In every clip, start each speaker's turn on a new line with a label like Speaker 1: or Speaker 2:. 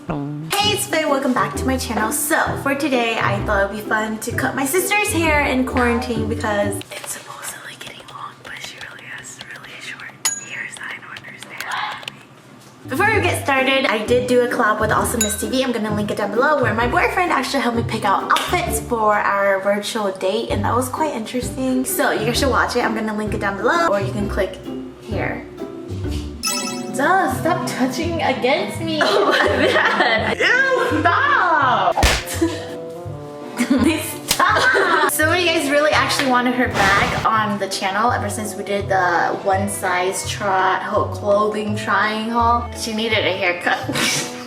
Speaker 1: Hey, it's Faye. Welcome back to my channel. So for today, I thought it would be fun to cut my sister's hair in quarantine because it's supposedly getting long, but she really has really short ears. I don't understand. Before we get started, I did do a collab with AWESOMENESSTV. I'm gonna link it down below, where my boyfriend actually helped me pick out outfits for our virtual date, and that was quite interesting. So you guys should watch it. I'm gonna link it down below, or you can click here. Duh, stop touching against me. Oh my god. Ew, stop. Stop. So many guys really actually wanted her back on the channel ever since we did the one size clothing trying haul. She needed a haircut.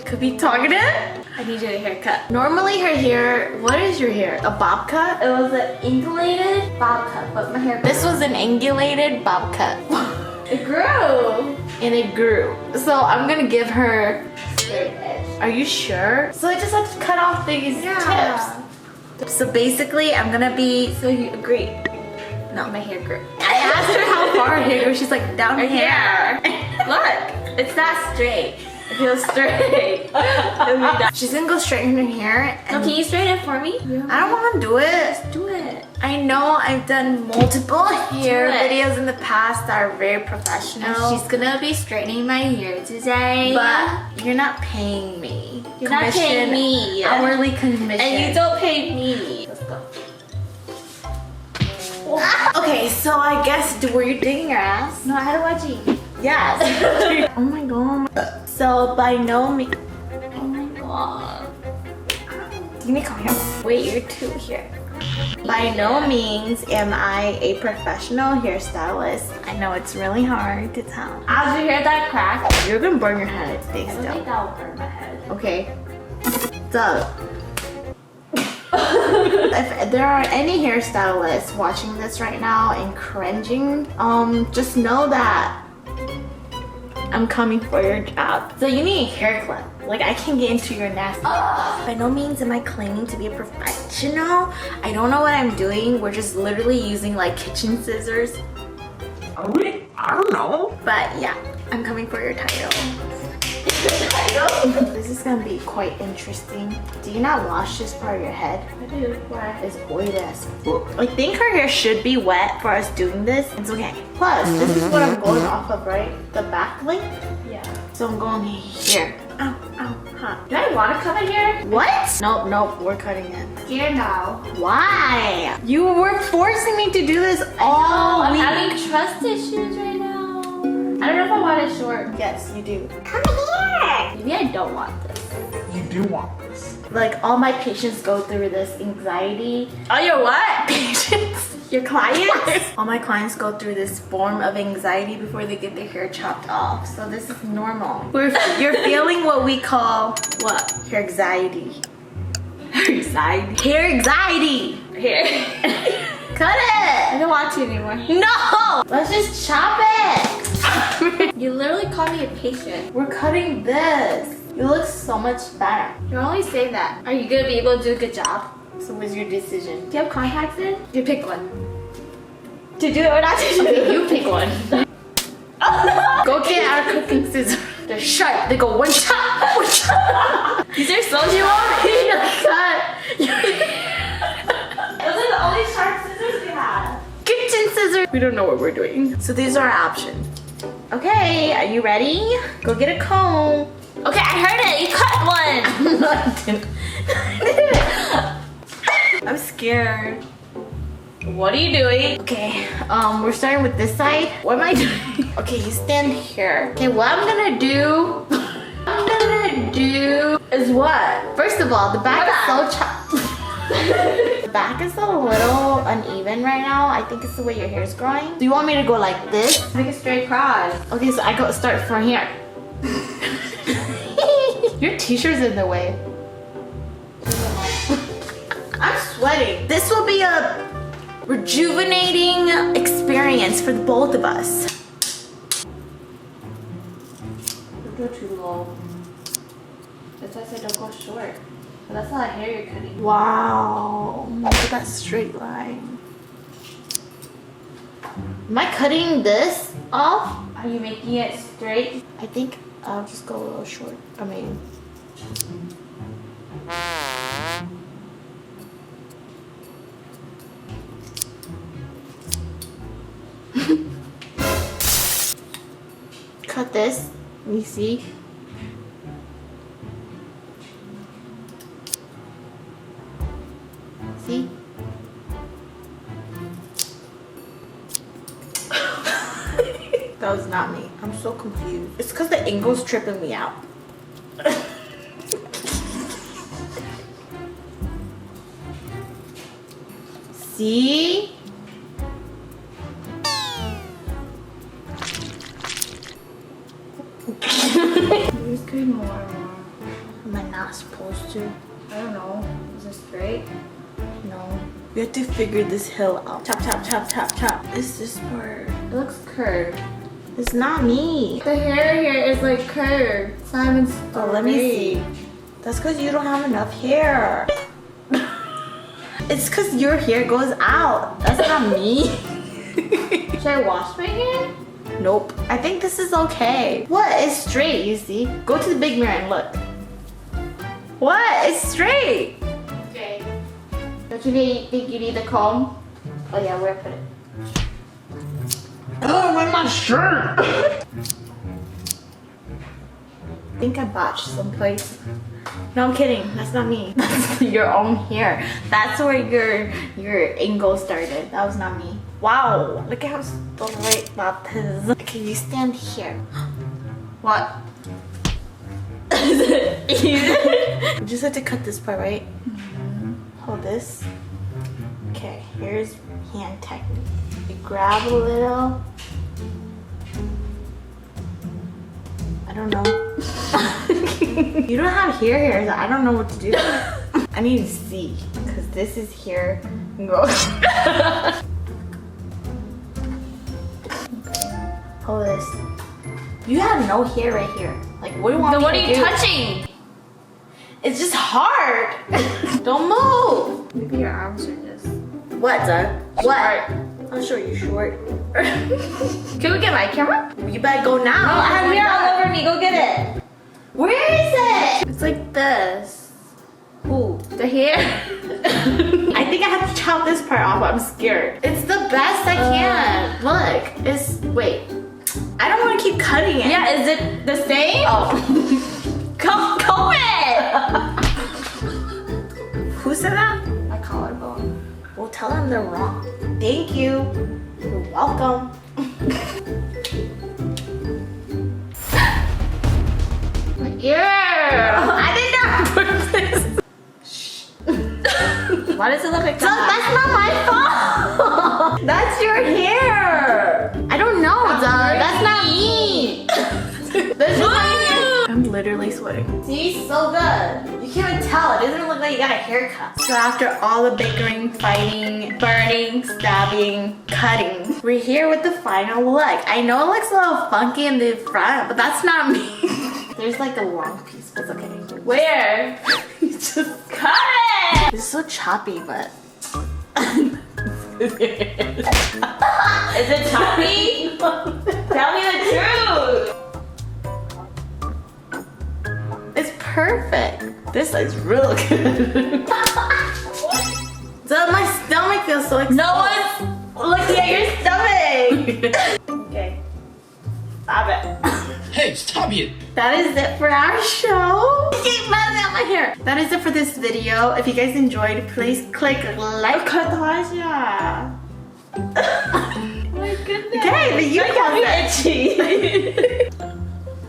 Speaker 1: Could be talkative. I needed a haircut. Normally her hair, what is your hair? A bob cut? It was an angulated bob cut, but my hair, this was an angulated bob cut. It grew. And it grew. So I'm gonna give her straight edge. Are you sure? So I just have to cut off these tips. So basically I'm gonna be, so you agree? No, my hair grew. I asked her how far her hair grew. She's like, down here. Look, it's not straight. It feels straight. She's gonna go straighten her hair.
Speaker 2: So can you straighten it for me?
Speaker 1: Yeah. I don't wanna do it.
Speaker 2: Just do it.
Speaker 1: I know I've done multiple hair videos in the past that are very professional.
Speaker 2: She's gonna be straightening my hair today.
Speaker 1: But you're not paying me.
Speaker 2: You're not paying me.
Speaker 1: Hourly commission.
Speaker 2: And you don't pay me. Let's go.
Speaker 1: Okay, so I guess, were you digging your ass?
Speaker 2: No, I had to watch it.
Speaker 1: Yes. Oh my god. So by no means.
Speaker 2: Oh my god.
Speaker 1: Give me a call here. Wait, you're two here. By no means am I a professional hairstylist. I know it's really hard to tell.
Speaker 2: How'd you hear that crack?
Speaker 1: You're gonna burn your head. Stay
Speaker 2: I
Speaker 1: still.
Speaker 2: don't think that will burn my head.
Speaker 1: Okay. So, if there are any hairstylists watching this right now and cringing, just know that I'm coming for your job. So you need a hair clip. Like, I can get into your nasty. By no means am I claiming to be a professional. I don't know what I'm doing. We're just literally using like kitchen scissors.
Speaker 3: Are we? I don't know.
Speaker 1: But yeah, I'm coming for your title. This is gonna be quite interesting. Do you not wash this part of your head?
Speaker 2: I do. Why?
Speaker 1: It's oily as fuck. I think her hair should be wet for us doing this. It's okay. Plus, this is what I'm going off of, right? The back length?
Speaker 2: Yeah.
Speaker 1: So I'm going here. Ow, ow, huh.
Speaker 2: Do I want to cut my hair?
Speaker 1: What? Nope, we're cutting it.
Speaker 2: Here now.
Speaker 1: Why? You were forcing me to do this all
Speaker 2: I'm
Speaker 1: week.
Speaker 2: having trust issues right now. I don't know if I want it short.
Speaker 1: Yes, you do. Come here.
Speaker 2: Maybe I don't want this.
Speaker 3: You do want this.
Speaker 1: Like, all my patients go through this anxiety.
Speaker 2: Oh, your what?
Speaker 1: Patients? Your clients? All my clients go through this form of anxiety before they get their hair chopped off. So this is normal. You're feeling what we call what? Hair anxiety.
Speaker 2: Hair anxiety.
Speaker 1: Hair anxiety.
Speaker 2: Here.
Speaker 1: Cut
Speaker 2: I
Speaker 1: it.
Speaker 2: don't want to anymore.
Speaker 1: No. Let's just chop it.
Speaker 2: You literally called me a patient.
Speaker 1: We're cutting this. You look so much better.
Speaker 2: You're only saying that. Are you gonna be able to do a good job?
Speaker 1: So what's your decision?
Speaker 2: Do you have contacts in? You pick one. To do it or not to do it?
Speaker 1: Okay, you pick one. Go get our cooking scissors. They're sharp. They go one chop, one chop.
Speaker 2: These are so
Speaker 1: You want me to cut?
Speaker 2: Those are the only sharp scissors we have.
Speaker 1: Kitchen scissors. We don't know what we're doing. So these are our options. Okay, are you ready? Go get a comb.
Speaker 2: Okay, I heard it. You cut one.
Speaker 1: I'm scared.
Speaker 2: What are you doing?
Speaker 1: Okay, we're starting with this side. What am I doing? Okay, you stand here. Okay, what I'm gonna do is what? First of all, the back is so chopped. The back is a little uneven right now. I think it's the way your hair is growing. Do you want me to go like this?
Speaker 2: Make a straight cross.
Speaker 1: Okay, so I go start from here. Your t-shirt's in the way. I'm sweating. This will be a rejuvenating experience for the both of us.
Speaker 2: Don't go too low. That's why I said don't go short. But that's a lot of hair you're cutting.
Speaker 1: Wow, look at that straight line. Am I cutting this off?
Speaker 2: Are you making it straight?
Speaker 1: I think I'll just go a little short. I mean, Cut this. Let me see. See? That was not me. I'm so confused. It's because the angle's tripping me out. See? It's getting more and more. Am I not supposed to? I don't know. Is this straight? No. We have to figure this hill out. Chop, chop, chop, chop, chop. It's this part. It looks curved. It's not me. The hair here is like curved. Simon's. Oh, let me see. That's because you don't have enough hair. It's because your hair goes out. That's not me. Should I wash my hair? Nope. I think this is okay. What? It's straight, you see? Go to the big mirror and look. What? It's straight. Okay. Don't you think you need the comb? Oh yeah, where put it?
Speaker 3: Oh, where's my shirt?
Speaker 1: I think I botched someplace. No, I'm kidding. That's not me. That's your own hair. That's where your angle started. That was not me. Wow. Look at how straight that is. Okay, you stand here. What? Is it easy? You just have to cut this part, right? Hold this. Okay, here's hand technique. You grab a little. I don't know. You don't have hair, so I don't know what to do. I need to see, because this is here. Go. Okay. Hold this. You have no hair right here. Like, what do you want me to do?
Speaker 2: What are you touching?
Speaker 1: It's just hard. Don't move.
Speaker 2: Maybe your arms are just.
Speaker 1: What, Doug? What? I'll show you short.
Speaker 2: Can we get my camera?
Speaker 1: You better go now.
Speaker 2: No, I have hair all over me. Go get it.
Speaker 1: Where is it?
Speaker 2: It's like this.
Speaker 1: Who?
Speaker 2: The hair.
Speaker 1: I think I have to chop this part off. I'm scared. It's the best I can. Look, it's wait. I don't want to keep cutting it.
Speaker 2: Yeah, is it the same?
Speaker 1: Oh.
Speaker 2: Comb it.
Speaker 1: Who said that?
Speaker 2: My collarbone.
Speaker 1: Well, tell them they're wrong. Thank you. You're welcome.
Speaker 2: Yeah.
Speaker 1: I did not purpose.
Speaker 2: Why does it look like
Speaker 1: Doug, that's not my fault. That's your hair. I don't know, Doug. That's not me. That's just my hair. I'm literally sweating. See, so good. You can't even tell. It doesn't look like you got a haircut. So after all the bickering, fighting, burning, stabbing, cutting, we're here with the final look. I know it looks a little funky in the front, but that's not me. There's like a long piece, but it's okay.
Speaker 2: Where?
Speaker 1: You just
Speaker 2: Cut it.
Speaker 1: It's so choppy, but.
Speaker 2: Is it choppy? Tell me the truth.
Speaker 1: It's perfect. This is real good. So my stomach feels so exposed.
Speaker 2: No one's looking at your stomach.
Speaker 1: Okay. Stop it.
Speaker 3: Hey, stop it!
Speaker 1: That is it for our show. Keep messing up my hair. That is it for this video. If you guys enjoyed, please click like.
Speaker 2: Katasha. Oh my goodness.
Speaker 1: Okay, but you
Speaker 2: got me
Speaker 1: close
Speaker 2: itchy.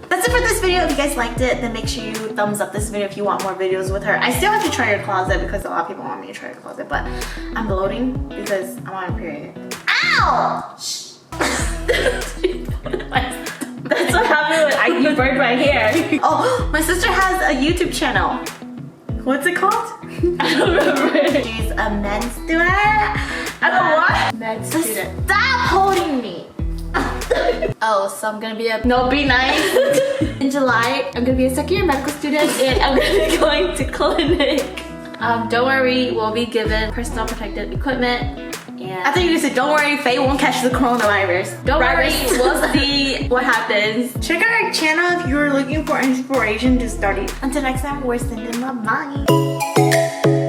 Speaker 1: That's it for this video. If you guys liked it, then make sure you thumbs up this video if you want more videos with her. I still have to try her closet because a lot of people want me to try her closet, but I'm bloating because I'm on a period. Ow! Shh.
Speaker 2: That's what happened when you burned my hair.
Speaker 1: Oh, my sister has a YouTube channel. What's it called?
Speaker 2: I don't remember.
Speaker 1: She's a med student.
Speaker 2: I don't what? Med
Speaker 1: So
Speaker 2: student.
Speaker 1: stop holding me.
Speaker 2: Oh, so I'm gonna be a be nice. In July, I'm gonna be a second year medical student and I'm gonna be going to clinic. Don't worry, we'll be given personal protective equipment And
Speaker 1: I thought you were gonna say, don't worry, Faye won't catch the coronavirus.
Speaker 2: don't worry,
Speaker 1: Virus.
Speaker 2: we'll see what happens.
Speaker 1: Check out our channel if you're looking for inspiration to study. Until next time, we're sending love. Bye.